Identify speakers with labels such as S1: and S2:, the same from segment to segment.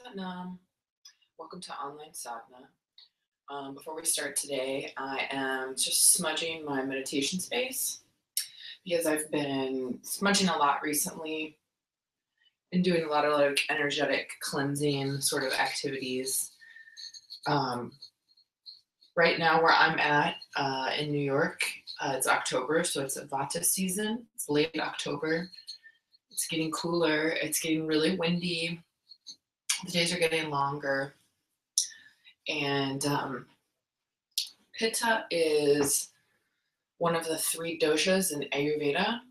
S1: Satnam. Welcome to Online Sadhana. Before we start today, I am just smudging my meditation space because I've been smudging a lot recently and doing a lot of like energetic cleansing sort of activities. Right now where I'm at in New York, it's October, so it's a Vata season. It's late October. It's getting cooler. It's getting really windy. The days are getting longer. And Pitta is one of the three doshas in Ayurveda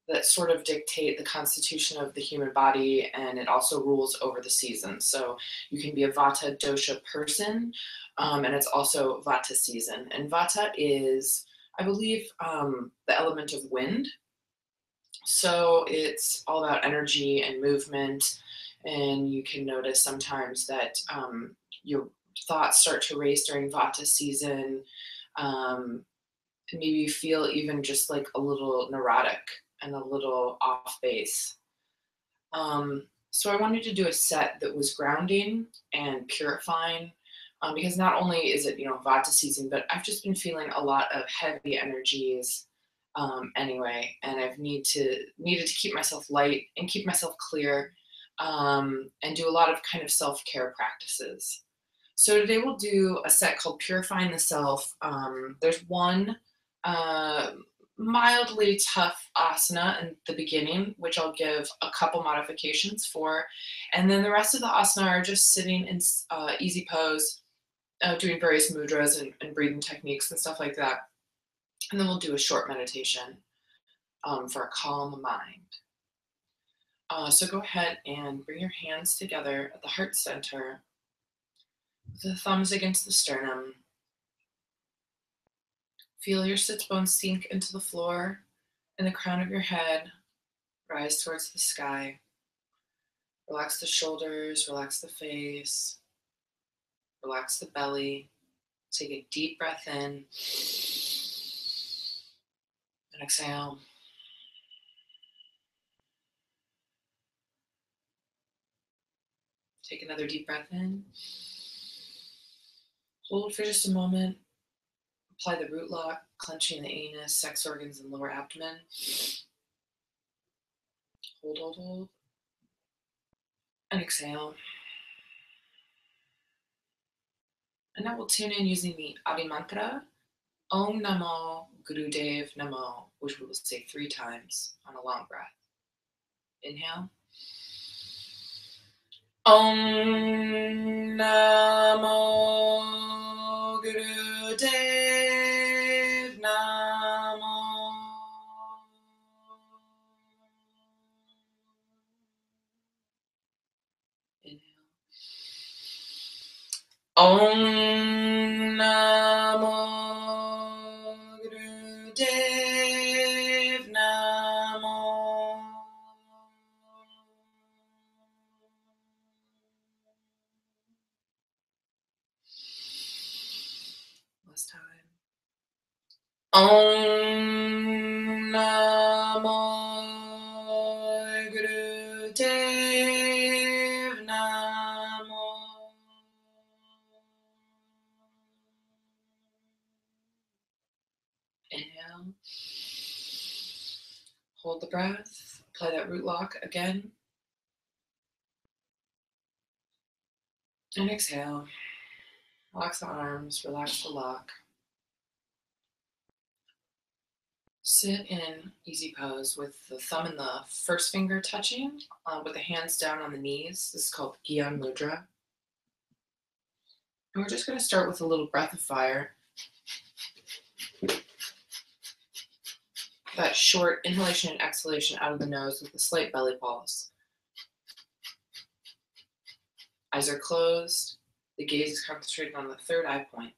S1: that sort of dictate the constitution of the human body, and it also rules over the seasons. So you can be a Vata dosha person, and it's also Vata season. And Vata is, I believe, the element of wind. So it's all about energy and movement, and you can notice sometimes that your thoughts start to race during Vata season. Maybe you feel even just like a little neurotic and a little off base. So I wanted to do a set that was grounding and purifying, because not only is it, Vata season, but I've just been feeling a lot of heavy energies anyway, and I've needed to keep myself light and keep myself clear, and do a lot of kind of self-care practices. So today we'll do a set called Purifying the Self. There's one mildly tough asana in the beginning, which I'll give a couple modifications for. And then the rest of the asana are just sitting in easy pose, doing various mudras and breathing techniques and stuff like that. And then we'll do a short meditation for a calm mind. So go ahead and bring your hands together at the heart center, with the thumbs against the sternum. Feel your sits bones sink into the floor and the crown of your head rise towards the sky. Relax the shoulders, relax the face, relax the belly. Take a deep breath in and exhale. Take another deep breath in. Hold for just a moment. Apply the root lock, clenching the anus, sex organs, and lower abdomen. Hold, hold, hold. And exhale. And now we'll tune in using the Adi mantra, Om Namo Gurudev Namo, which we will say 3 times on a long breath. Inhale. Om Namo Gurudev Namo. Inhale. Om Namo Gurudev Namo. Last time. Om Namo Gurudev Namo. Inhale. Hold the breath. Apply that root lock again. And exhale. Relax the arms, relax the lock. Sit in easy pose with the thumb and the first finger touching, with the hands down on the knees. This is called Gyan Mudra. And we're just going to start with a little breath of fire. That short inhalation and exhalation out of the nose with a slight belly pulse. Eyes are closed. The gaze is concentrated on the third eye point.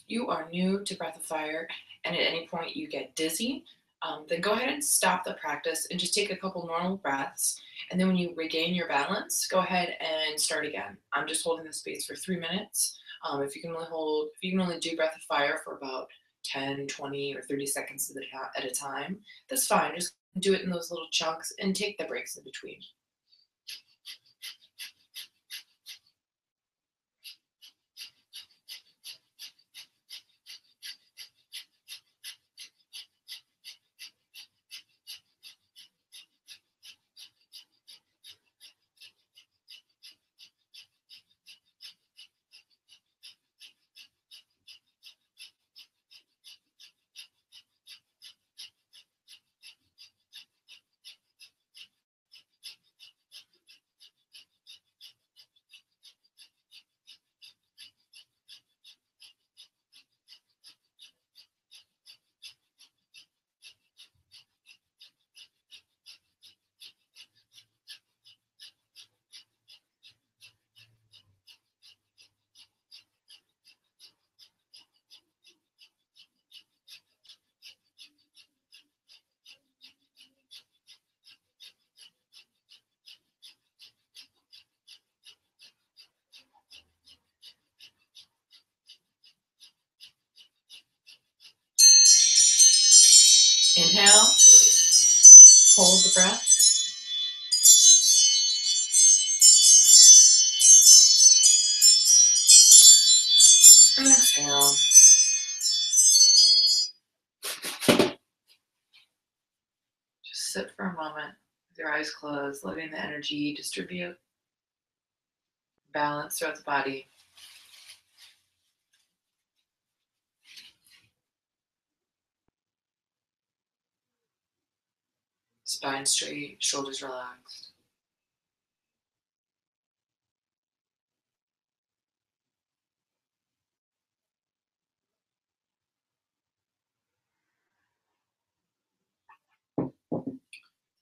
S1: you are new to Breath of Fire and at any point you get dizzy, then go ahead and stop the practice and just take a couple normal breaths. And then when you regain your balance, go ahead and start again. I'm just holding the space for 3 minutes. If you can only do Breath of Fire for about 10, 20, or 30 seconds at a time, that's fine. Just do it in those little chunks and take the breaks in between. Inhale, hold the breath. And exhale. Just sit for a moment with your eyes closed, letting the energy distribute, balance throughout the body. Spine straight, shoulders relaxed.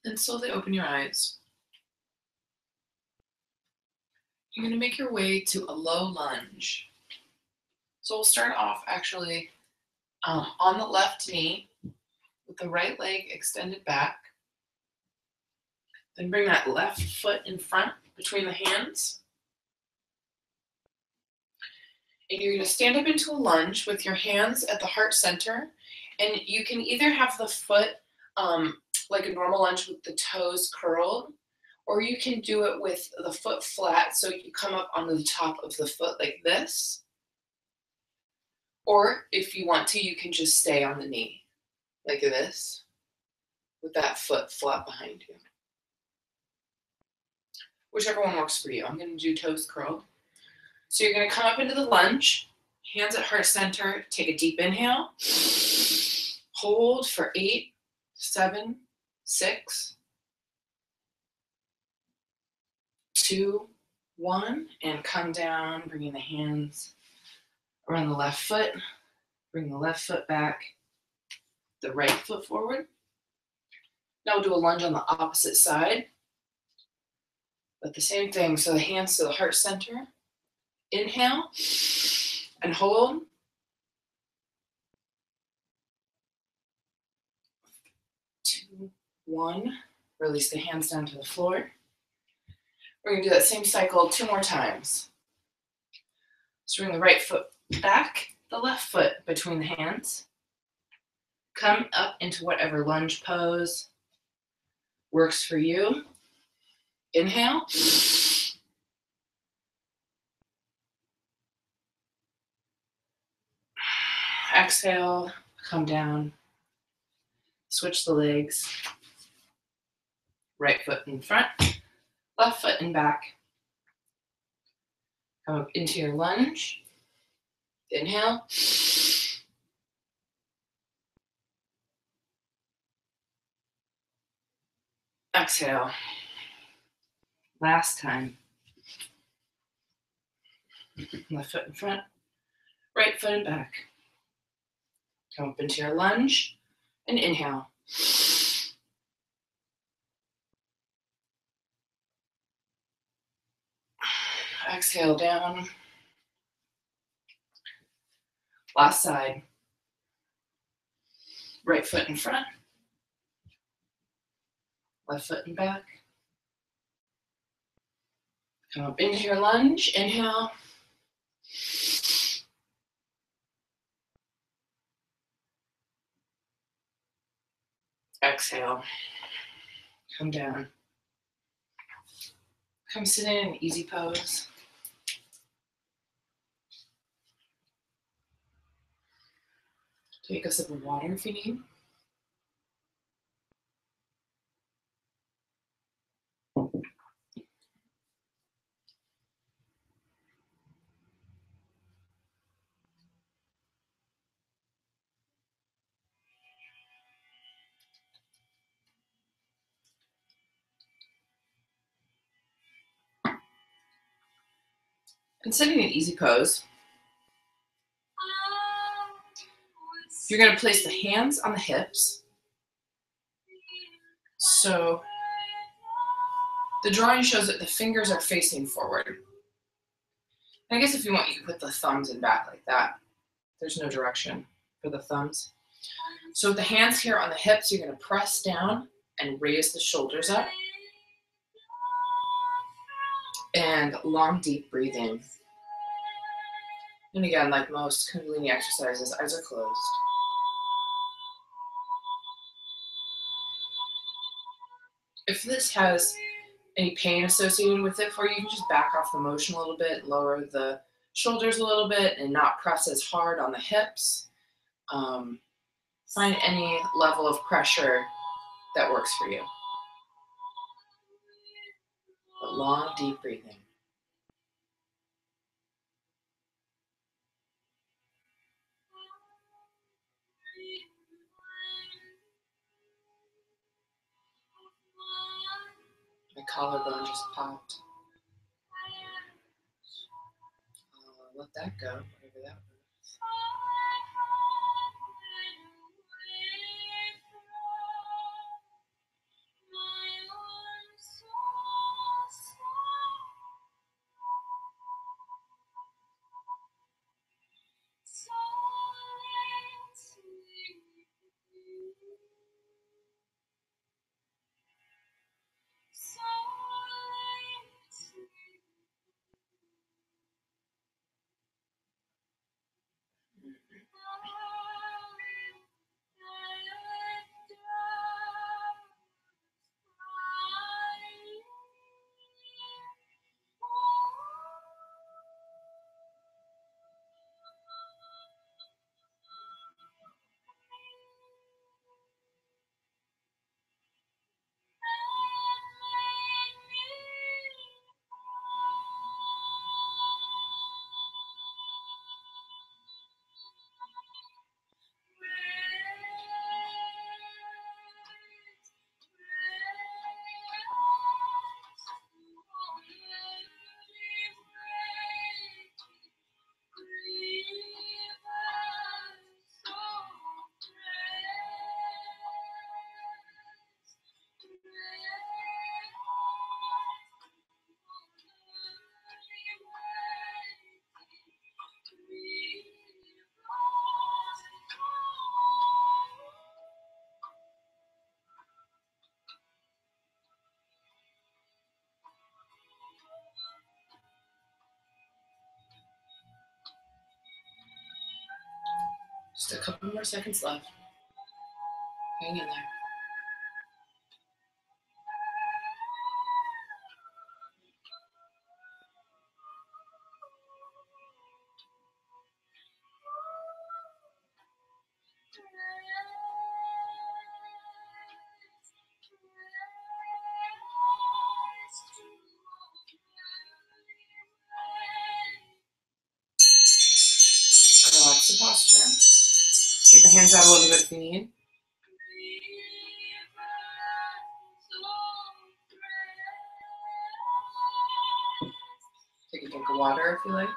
S1: Then slowly open your eyes. You're going to make your way to a low lunge. So we'll start off actually on the left knee with the right leg extended back. Then bring that left foot in front between the hands. And you're going to stand up into a lunge with your hands at the heart center. And you can either have the foot like a normal lunge with the toes curled, or you can do it with the foot flat so you come up onto the top of the foot like this. Or if you want to, you can just stay on the knee like this with that foot flat behind you. Whichever one works for you. I'm going to do toes curled. So you're going to come up into the lunge, hands at heart center, take a deep inhale, hold for 8, 7, 6, 2, 1, and come down, bringing the hands around the left foot, bring the left foot back, the right foot forward. Now we'll do a lunge on the opposite side, but the same thing. So the hands to the heart center, inhale, and hold. 2, 1, release the hands down to the floor. We're going to do that same cycle 2 more times. So bring the right foot back, the left foot between the hands. Come up into whatever lunge pose works for you. Inhale. Exhale, come down. Switch the legs. Right foot in front, left foot in back. Come up into your lunge. Inhale. Exhale. Last time. Left foot in front, right foot in back. Come up into your lunge and inhale. Exhale down. Last side. Right foot in front. Left foot in back. Come up into your lunge. Inhale. Exhale. Come down. Come sit in an easy pose. Take a sip of water if you need. And sitting in easy pose, you're going to place the hands on the hips. So the drawing shows that the fingers are facing forward. And I guess if you want, you can put the thumbs in back like that. There's no direction for the thumbs. So with the hands here on the hips, you're going to press down and raise the shoulders up. And long, deep breathing. And again, like most Kundalini exercises, eyes are closed. If this has any pain associated with it for you, you can just back off the motion a little bit, lower the shoulders a little bit, and not press as hard on the hips. Find any level of pressure that works for you. But long, deep breathing. My collarbone just popped. Let that go, whatever that was. Just a couple more seconds left. Hang in there. Relax the posture. Take the hands out a little bit if you need. Take a drink of water if you like.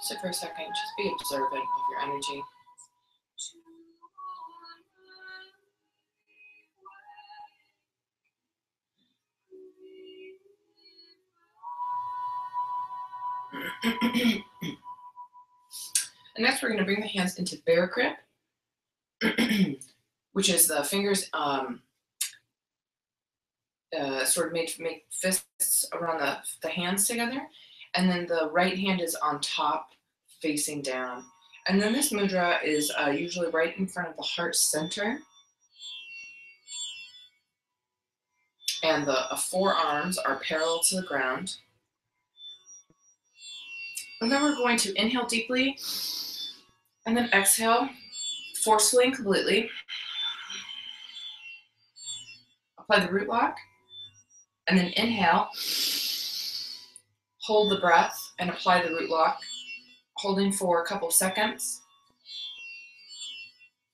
S1: Sit for a second. Just be observant of your energy. And next, we're going to bring the hands into bear grip, which is the fingers sort of make fists around the hands together. And then the right hand is on top, facing down. And then this mudra is usually right in front of the heart center. And the forearms are parallel to the ground. And then we're going to inhale deeply, and then exhale forcefully and completely. Apply the root lock, and then inhale, hold the breath, and apply the root lock, holding for a couple of seconds.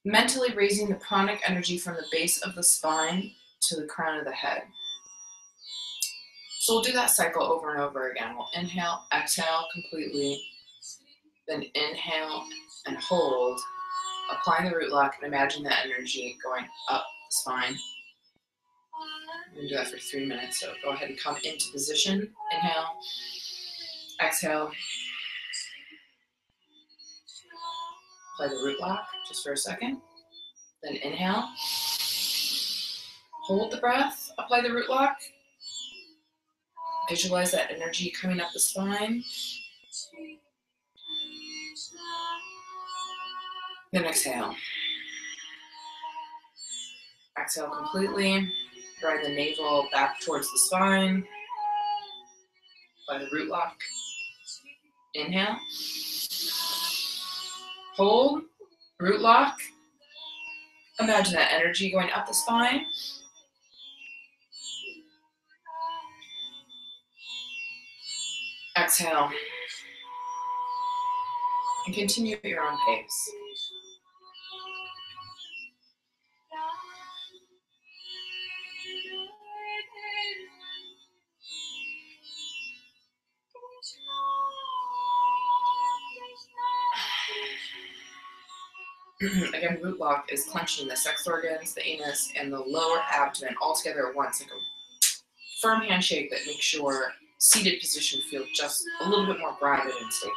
S1: Mentally raising the pranic energy from the base of the spine to the crown of the head. So we'll do that cycle over and over again. We'll inhale, exhale completely, then inhale and hold, applying the root lock, and imagine that energy going up the spine. We're going to do that for 3 minutes, so go ahead and come into position. Inhale, exhale, apply the root lock just for a second, then inhale, hold the breath, apply the root lock, visualize that energy coming up the spine, then exhale. Exhale completely, drive the navel back towards the spine, apply the root lock, inhale, hold, root lock, imagine that energy going up the spine, exhale, and continue at your own pace. Again, root lock is clenching the sex organs, the anus, and the lower abdomen all together at once, like a firm handshake that makes your seated position feel just a little bit more grounded and stable.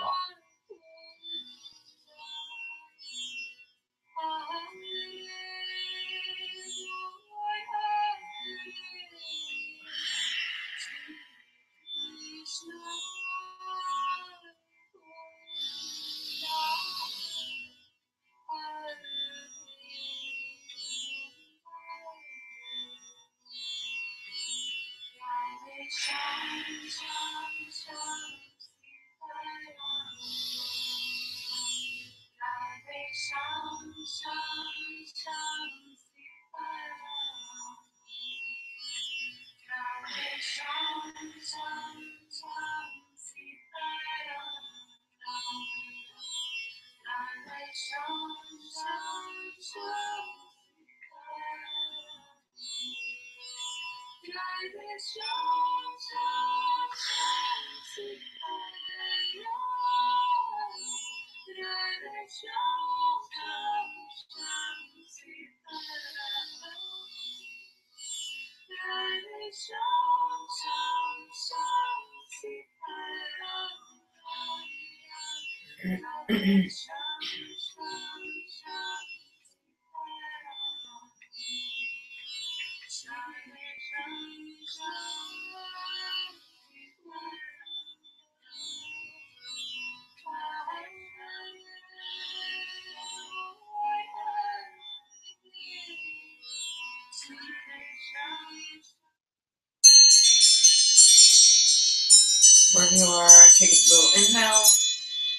S1: Wherever you are, take a little inhale,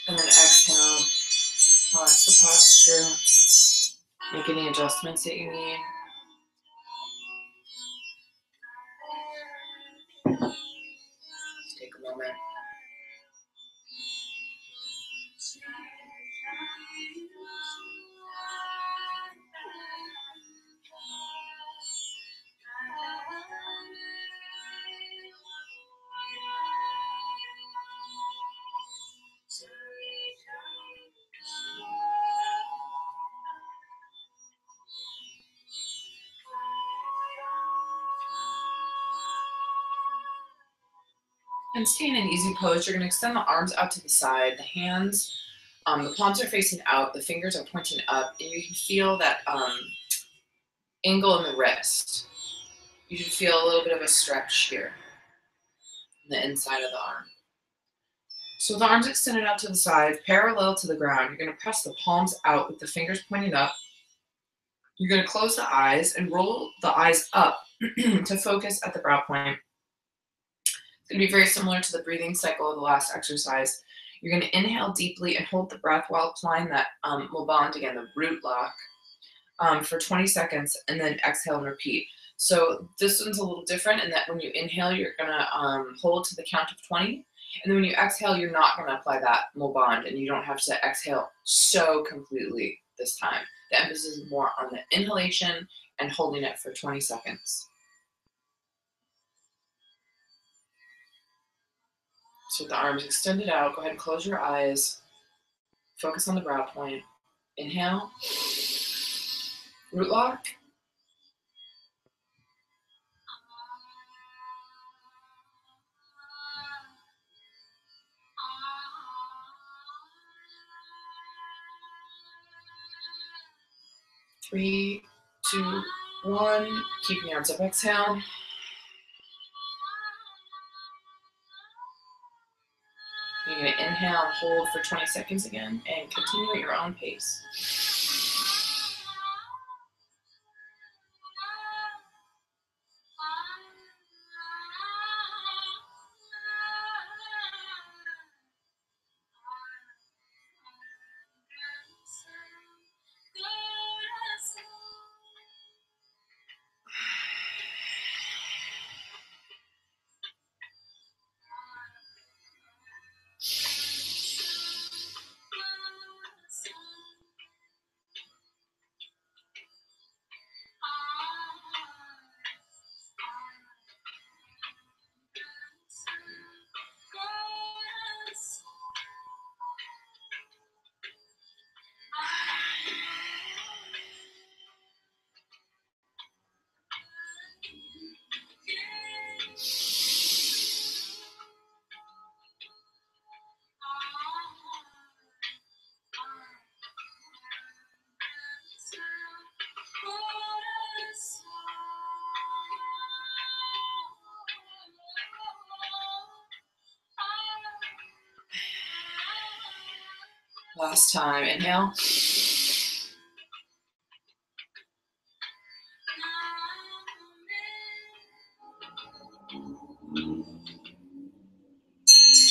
S1: and then exhale. Relax the posture. Make any adjustments that you need. Take a moment. And stay in an easy pose. You're going to extend the arms out to the side, the hands, the palms are facing out, the fingers are pointing up, and you can feel that angle in the wrist. You should feel a little bit of a stretch here in the inside of the arm. So the arms extended out to the side, parallel to the ground. You're going to press the palms out with the fingers pointing up. You're going to close the eyes and roll the eyes up to focus at the brow point. It's going to be very similar to the breathing cycle of the last exercise. You're going to inhale deeply and hold the breath while applying that Moband, again, the root lock, for 20 seconds, and then exhale and repeat. So this one's a little different in that when you inhale, you're going to hold to the count of 20. And then when you exhale, you're not going to apply that Moband, and you don't have to exhale so completely this time. The emphasis is more on the inhalation and holding it for 20 seconds. So with the arms extended out, go ahead and close your eyes. Focus on the brow point. Inhale. Root lock. Three, two, one. Keep your arms up. Exhale. You're going to inhale and hold for 20 seconds again, and continue at your own pace. Last time, inhale.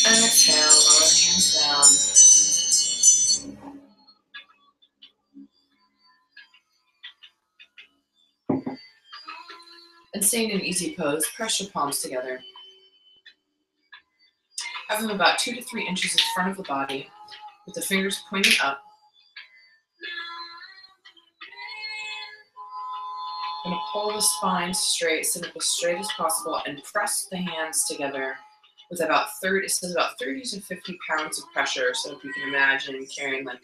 S1: And exhale, lower the hands down. And stay in an easy pose, press your palms together. Have them about 2 to 3 inches in front of the body, with the fingers pointing up. I'm going to pull the spine straight, sit up as straight as possible, and press the hands together with about 30, it says about 30 to 50 pounds of pressure. So if you can imagine carrying like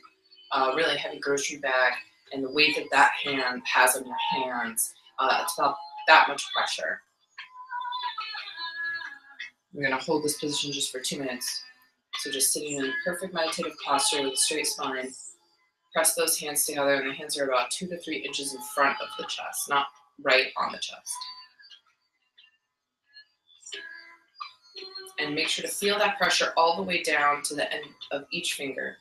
S1: a really heavy grocery bag and the weight that that hand has on your hands, it's about that much pressure. We're going to hold this position just for 2 minutes. So just sitting in perfect meditative posture with a straight spine. Press those hands together, and the hands are about 2 to 3 inches in front of the chest, not right on the chest. And make sure to feel that pressure all the way down to the end of each finger.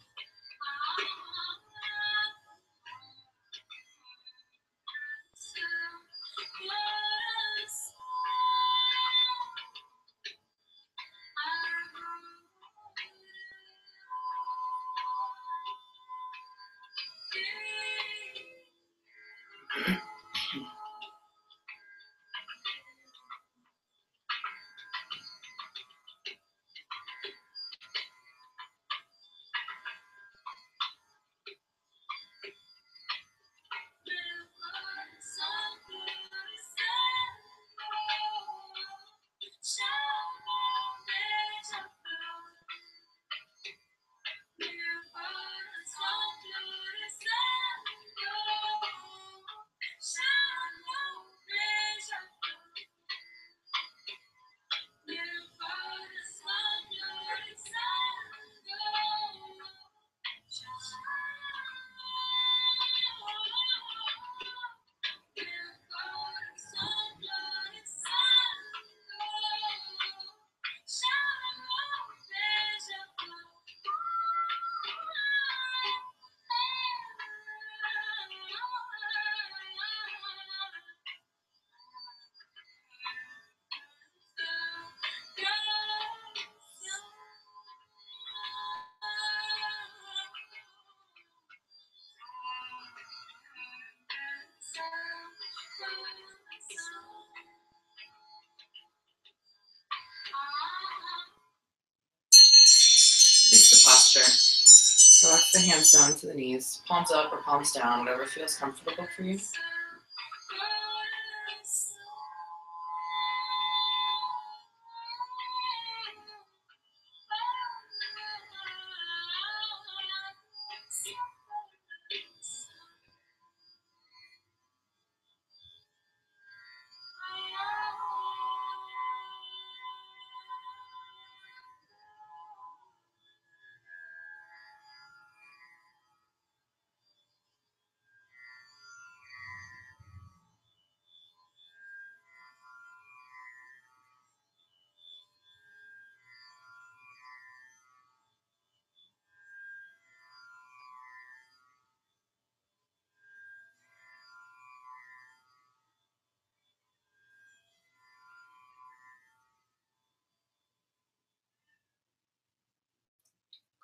S1: relax the hands down to the knees, palms up or palms down, whatever feels comfortable for you.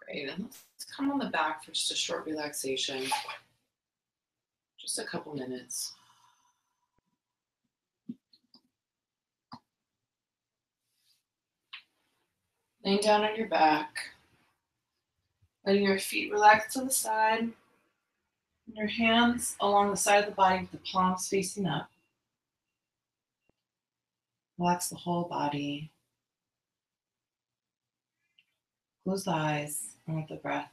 S1: Great, and let's come on the back for just a short relaxation, just a couple minutes. Laying down on your back, letting your feet relax to the side, and your hands along the side of the body with the palms facing up. Relax the whole body. Close the eyes and let the breath.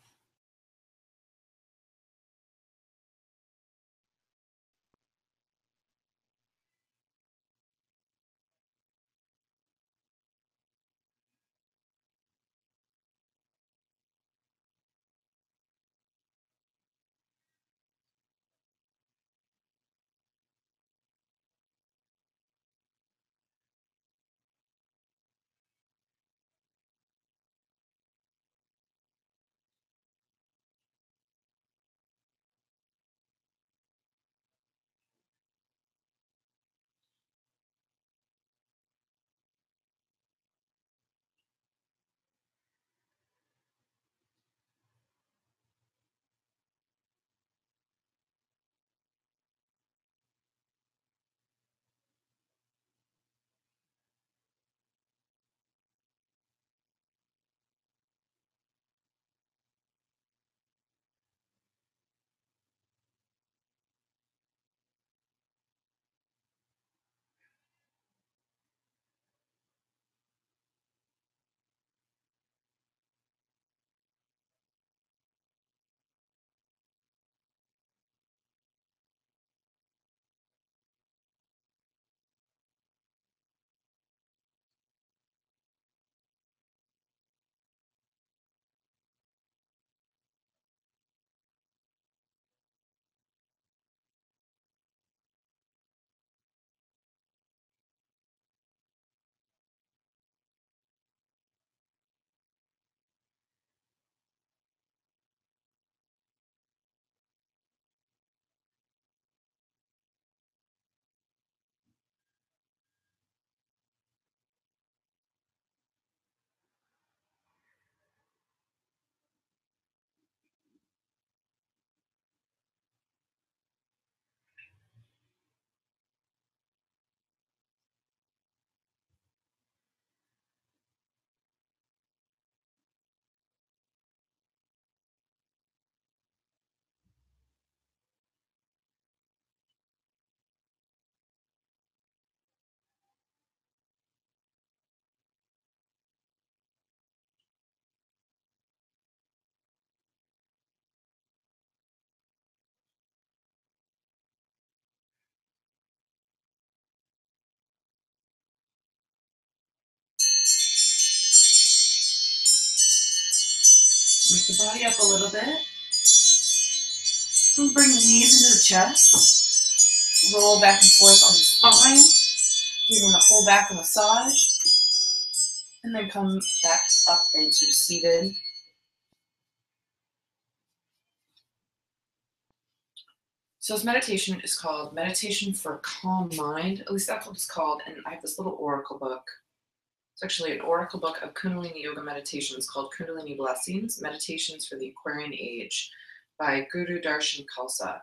S1: Lift the body up a little bit. And bring the knees into the chest. Roll back and forth on the spine, giving the whole back a massage. And then come back up into seated. So this meditation is called Meditation for a Calm Mind. At least that's what it's called. And I have this little oracle book. It's actually an oracle book of Kundalini yoga meditations called Kundalini Blessings, Meditations for the Aquarian Age by Guru Darshan Khalsa.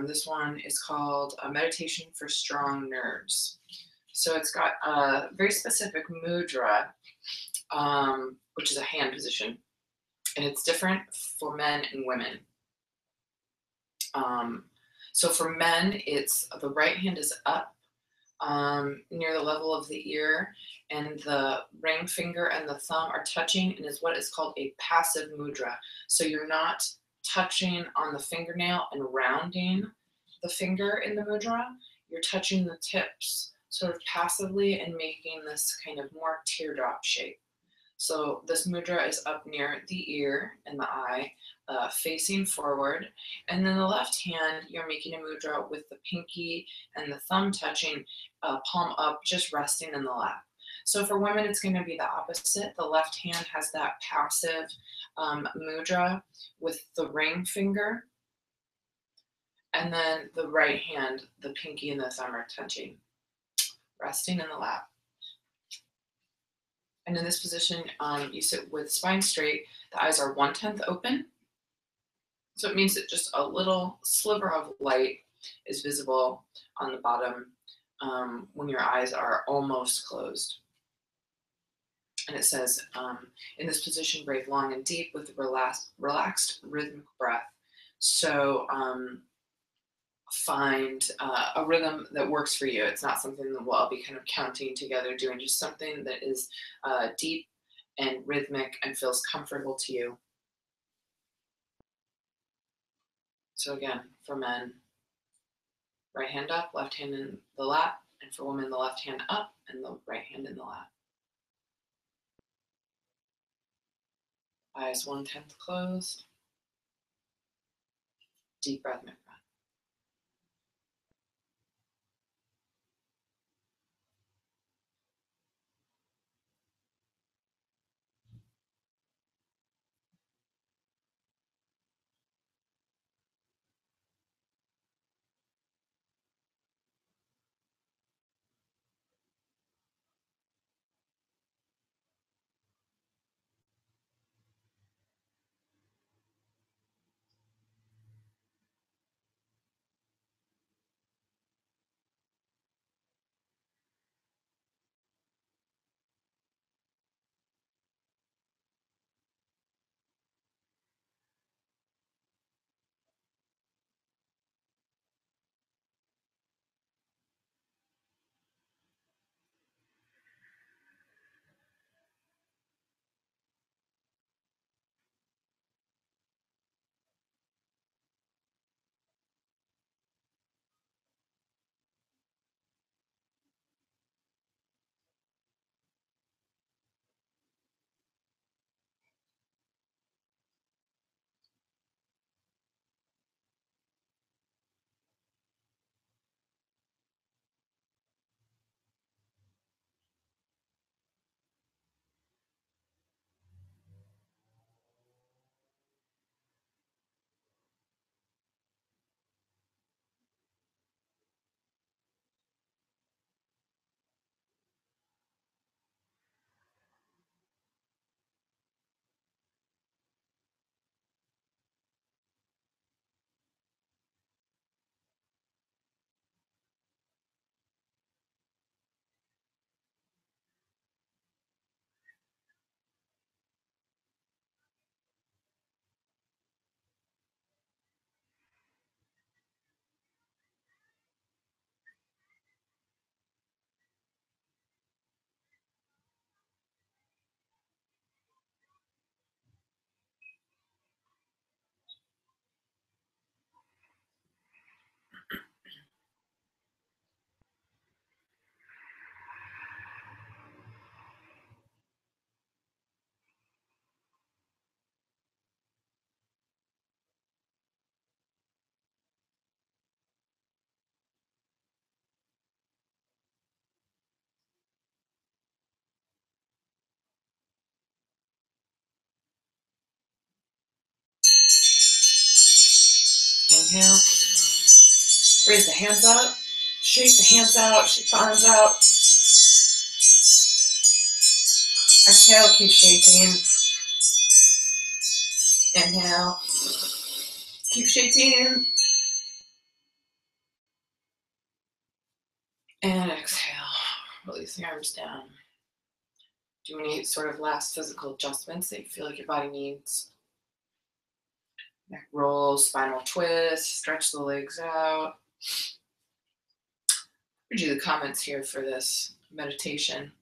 S1: This one is called a Meditation for Strong Nerves. So it's got a very specific mudra, which is a hand position. and it's different for men and women. Um, so for men, it's the right hand is up near the level of the ear, and the ring finger and the thumb are touching, and is what is called a passive mudra. So you're not touching on the fingernail and rounding the finger in the mudra. You're touching the tips sort of passively and making this kind of more teardrop shape. So this mudra is up near the ear and the eye, facing forward. And then the left hand, you're making a mudra with the pinky and the thumb touching, palm up, just resting in the lap. So for women, it's going to be the opposite. The left hand has that passive mudra with the ring finger. And then the right hand, the pinky and the thumb are touching, resting in the lap. And in this position, you sit with spine straight. The eyes are 1/10 open. So it means that just a little sliver of light is visible on the bottom when your eyes are almost closed. And it says, in this position, breathe long and deep with relaxed rhythmic breath. So find a rhythm that works for you. It's not something that we'll be kind of counting together, doing just something that is deep and rhythmic and feels comfortable to you. So again, for men, right hand up, left hand in the lap, and for women, the left hand up and the right hand in the lap. Eyes 1/10 closed. Deep rhythmic breath. Inhale. Raise the hands up. Shake the hands out. Shake the arms out. Exhale. Keep shaking. Inhale. Keep shaking. And exhale. Release the arms down. Do any sort of last physical adjustments that you feel like your body needs. Neck roll, spinal twist, stretch the legs out. Read you the comments here for this meditation.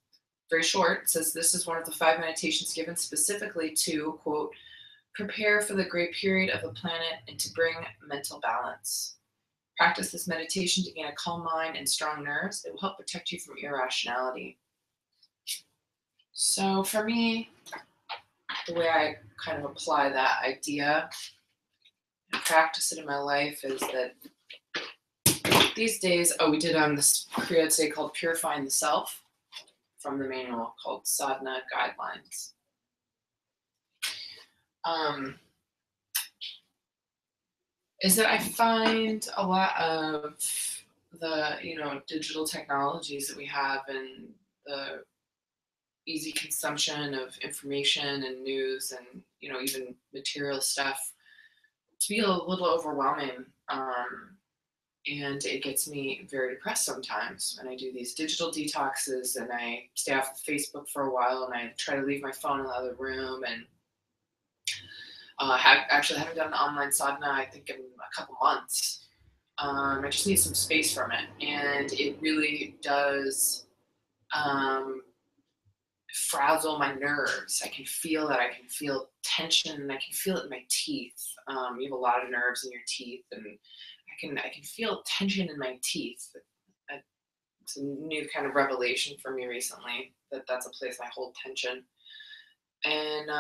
S1: Very short. It says this is one of the 5 meditations given specifically to, quote, prepare for the great period of the planet and to bring mental balance. Practice this meditation to gain a calm mind and strong nerves. It will help protect you from irrationality. So for me, the way I kind of apply that idea and practice it in my life is that these days, we did this Kriya today called Purifying the Self from the manual called Sadhana Guidelines. Is that I find a lot of the, digital technologies that we have and the easy consumption of information and news and, even material stuff to be a little overwhelming. And it gets me very depressed sometimes when I do these digital detoxes and I stay off of Facebook for a while and I try to leave my phone in the other room and haven't done an online sadhana, I think, in a couple months. I just need some space from it. And it really does frazzle my nerves. I can feel that. I can feel tension and I can feel it in my teeth. You have a lot of nerves in your teeth and I can feel tension in my teeth. It's a new kind of revelation for me recently that's a place I hold tension. And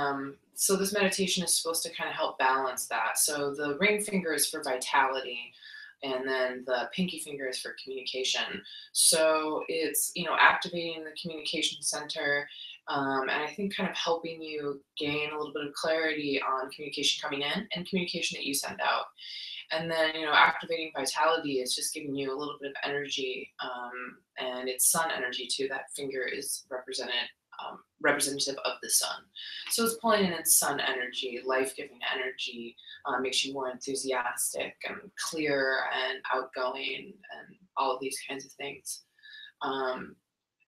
S1: so this meditation is supposed to kind of help balance that. So the ring finger is for vitality, and then the pinky finger is for communication. So it's, activating the communication center, and I think kind of helping you gain a little bit of clarity on communication coming in and communication that you send out. And then, activating vitality is just giving you a little bit of energy, and it's sun energy too. That finger is representative of the sun. So it's pulling in its sun energy, life-giving energy, makes you more enthusiastic and clear and outgoing and all of these kinds of things.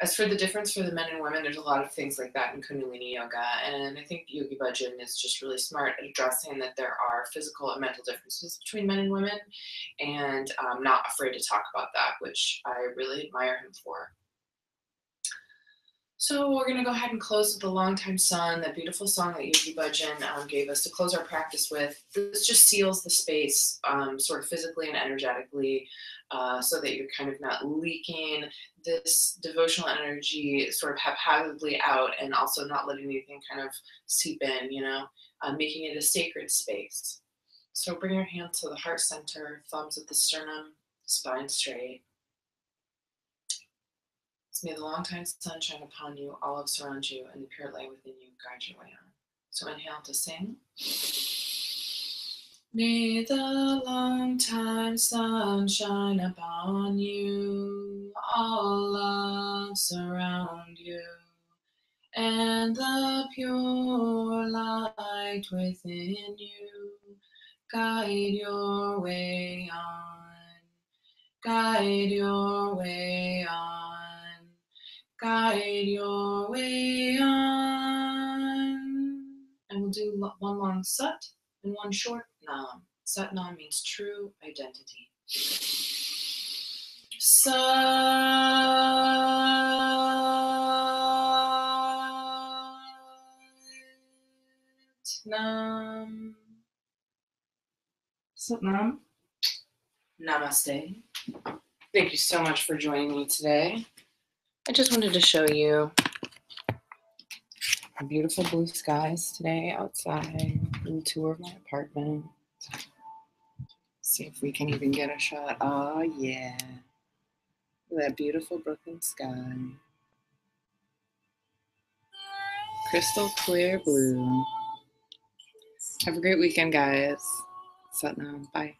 S1: As for the difference for the men and women, there's a lot of things like that in Kundalini yoga. And I think Yogi Bhajan is just really smart at addressing that there are physical and mental differences between men and women, and I'm not afraid to talk about that, which I really admire him for. So we're going to go ahead and close with the Long Time Sun, that beautiful song that Yogi Bhajan gave us to close our practice with. This just seals the space sort of physically and energetically, so that you're kind of not leaking this devotional energy sort of haphazardly out and also not letting anything kind of seep in, making it a sacred space. So bring your hands to the heart center, thumbs at the sternum, spine straight. May the long time sun shine upon you, olive surround you, and the pure light within you guide your way on. So inhale to sing. May the long time sun shine upon you, all love surround you, and the pure light within you guide your way on, guide your way on. Guide your way on. And we'll do one long sat and one short nam. Sat nam means true identity. Sat nam. Sat nam. Namaste. Thank you so much for joining me today. I just wanted to show you beautiful blue skies today outside. A little tour of my apartment. See if we can even get a shot. Oh yeah. That beautiful Brooklyn sky. Crystal clear blue. Have a great weekend, guys. Satnam. Bye.